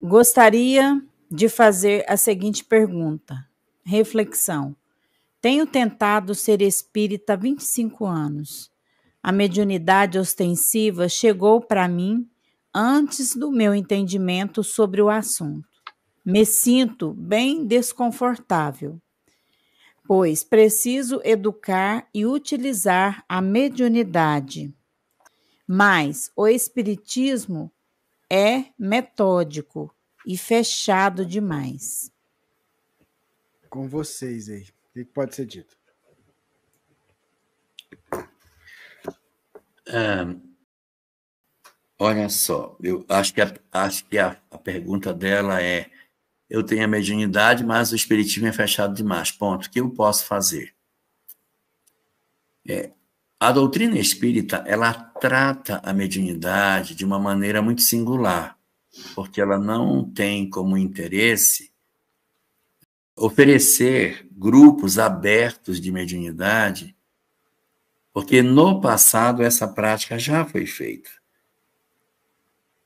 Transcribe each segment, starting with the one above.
Gostaria de fazer a seguinte pergunta. Reflexão. Tenho tentado ser espírita há 25 anos. A mediunidade ostensiva chegou para mim antes do meu entendimento sobre o assunto. Me sinto bem desconfortável, pois preciso educar e utilizar a mediunidade. Mas o espiritismo é metódico e fechado demais. Com vocês aí. O que pode ser dito? Olha só, eu acho que a pergunta dela é: eu tenho a mediunidade, mas o espiritismo é fechado demais. Ponto. O que eu posso fazer? A doutrina espírita, ela trata a mediunidade de uma maneira muito singular, porque ela não tem como interesse oferecer grupos abertos de mediunidade, porque no passado essa prática já foi feita.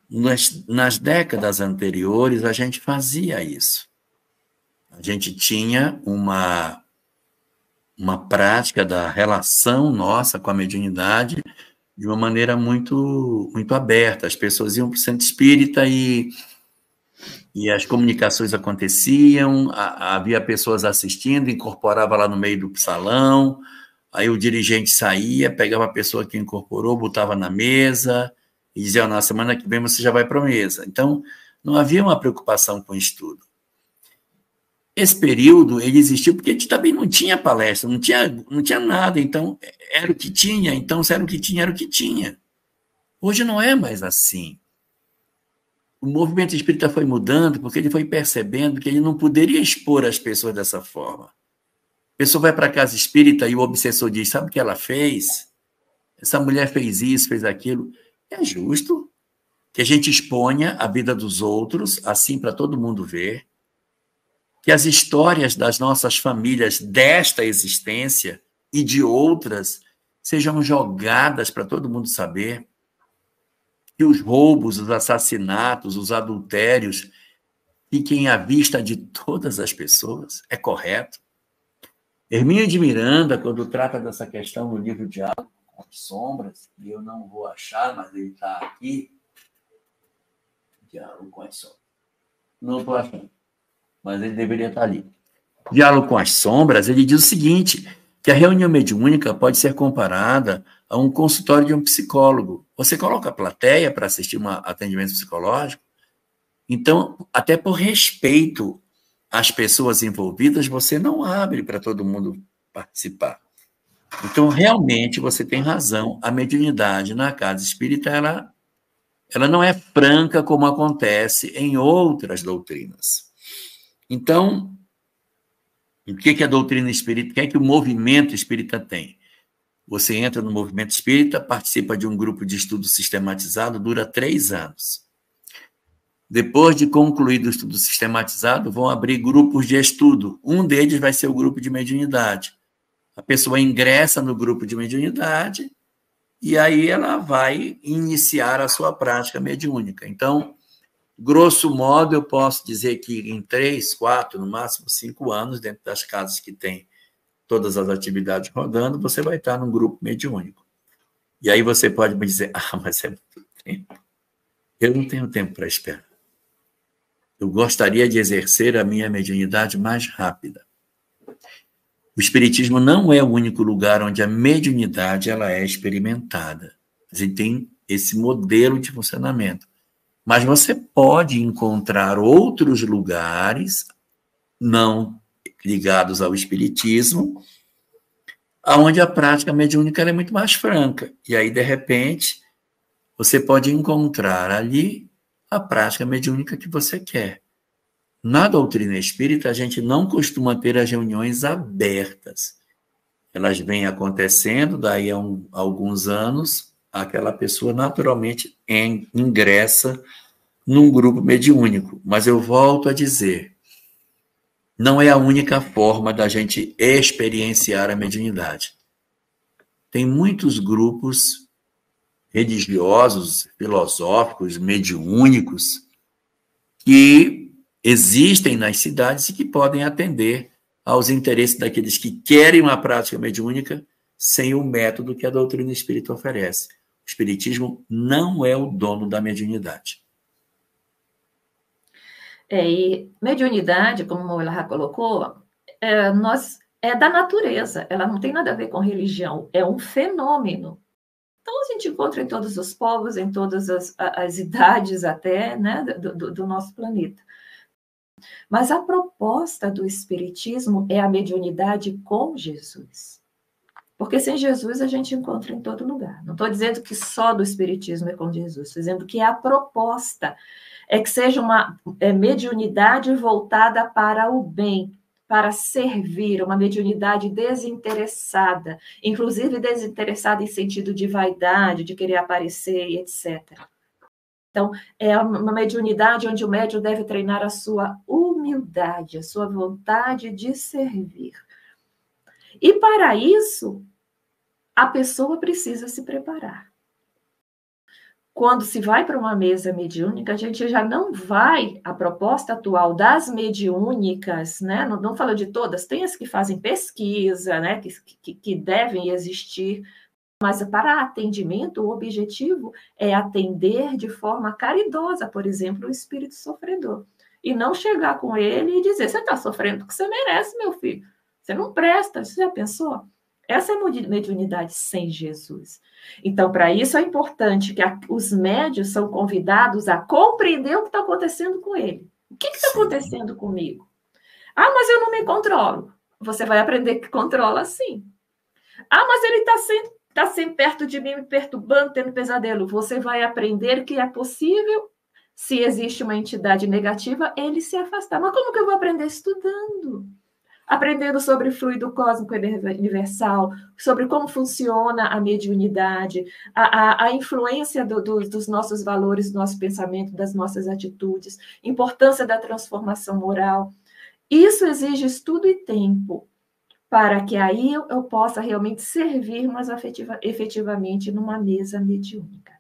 Nas décadas anteriores, a gente fazia isso. A gente tinha uma prática da relação nossa com a mediunidade de uma maneira muito, muito aberta. As pessoas iam para o centro espírita e as comunicações aconteciam, havia pessoas assistindo, incorporava lá no meio do salão, aí o dirigente saía, pegava a pessoa que incorporou, botava na mesa e dizia: na semana que vem você já vai para a mesa. Então, não havia uma preocupação com o estudo. Esse período, ele existiu porque a gente também não tinha palestra, não tinha nada, então era o que tinha, então se era o que tinha, era o que tinha. Hoje não é mais assim. O movimento espírita foi mudando porque ele foi percebendo que ele não poderia expor as pessoas dessa forma. A pessoa vai para a casa espírita e o obsessor diz: sabe o que ela fez? Essa mulher fez isso, fez aquilo. É justo que a gente exponha a vida dos outros, assim para todo mundo ver, que as histórias das nossas famílias desta existência e de outras sejam jogadas para todo mundo saber, que os roubos, os assassinatos, os adultérios fiquem à vista de todas as pessoas. É correto? Hermínio de Miranda, quando trata dessa questão no livro Diálogo com as Sombras, e eu não vou achar, mas ele está aqui, Diálogo com as Sombras. Não estou achando, mas ele deveria estar ali. Diálogo com as Sombras, ele diz o seguinte, que a reunião mediúnica pode ser comparada a um consultório de um psicólogo. Você coloca a plateia para assistir um atendimento psicológico, então, até por respeito às pessoas envolvidas, você não abre para todo mundo participar. Então, realmente, você tem razão, a mediunidade na casa espírita, ela não é franca como acontece em outras doutrinas. Então, o que a doutrina espírita, o que é que o movimento espírita tem? Você entra no movimento espírita, participa de um grupo de estudo sistematizado, dura 3 anos. Depois de concluído o estudo sistematizado, vão abrir grupos de estudo. Um deles vai ser o grupo de mediunidade. A pessoa ingressa no grupo de mediunidade e aí ela vai iniciar a sua prática mediúnica. Então, grosso modo, eu posso dizer que em 3, 4, no máximo 5 anos, dentro das casas que tem todas as atividades rodando, você vai estar num grupo mediúnico. E aí você pode me dizer: mas é muito tempo. Eu não tenho tempo para esperar. Eu gostaria de exercer a minha mediunidade mais rápida. O espiritismo não é o único lugar onde a mediunidade ela é experimentada. A gente tem esse modelo de funcionamento. Mas você pode encontrar outros lugares não ligados ao espiritismo, onde a prática mediúnica é muito mais franca. E aí, de repente, você pode encontrar ali a prática mediúnica que você quer. Na doutrina espírita, a gente não costuma ter as reuniões abertas. Elas vêm acontecendo, daí a alguns anos, aquela pessoa naturalmente ingressa num grupo mediúnico. Mas eu volto a dizer, não é a única forma da gente experienciar a mediunidade. Tem muitos grupos religiosos, filosóficos, mediúnicos, que existem nas cidades e que podem atender aos interesses daqueles que querem uma prática mediúnica sem o método que a doutrina espírita oferece. O espiritismo não é o dono da mediunidade. E mediunidade, como ela já colocou, é da natureza, ela não tem nada a ver com religião, é um fenômeno. Então, a gente encontra em todos os povos, em todas as idades até, né, do nosso planeta. Mas a proposta do Espiritismo é a mediunidade com Jesus. Porque sem Jesus a gente encontra em todo lugar. Não estou dizendo que só do Espiritismo é com Jesus, estou dizendo que a proposta é que seja uma mediunidade voltada para o bem, para servir, uma mediunidade desinteressada, inclusive desinteressada em sentido de vaidade, de querer aparecer e etc. Então, é uma mediunidade onde o médium deve treinar a sua humildade, a sua vontade de servir. E para isso, a pessoa precisa se preparar. Quando se vai para uma mesa mediúnica, a gente já não vai, a proposta atual das mediúnicas, né? Não falo de todas, tem as que fazem pesquisa, né? Que devem existir, mas para atendimento, o objetivo é atender de forma caridosa, por exemplo, o espírito sofredor. E não chegar com ele e dizer, você está sofrendo porque você merece, meu filho. Você não presta, você já pensou? Essa é a mediunidade sem Jesus. Então, para isso é importante que os médios são convidados a compreender o que está acontecendo com ele. O que está acontecendo comigo? Ah, mas eu não me controlo. Você vai aprender que controla sim. Ah, mas ele está sempre perto de mim, me perturbando, tendo pesadelo. Você vai aprender que é possível, se existe uma entidade negativa, ele se afastar. Mas como que eu vou aprender? Estudando. Aprendendo sobre o fluido cósmico universal, sobre como funciona a mediunidade, a influência dos nossos valores, do nosso pensamento, das nossas atitudes, importância da transformação moral. Isso exige estudo e tempo, para que aí eu possa realmente servir, mas efetivamente numa mesa mediúnica.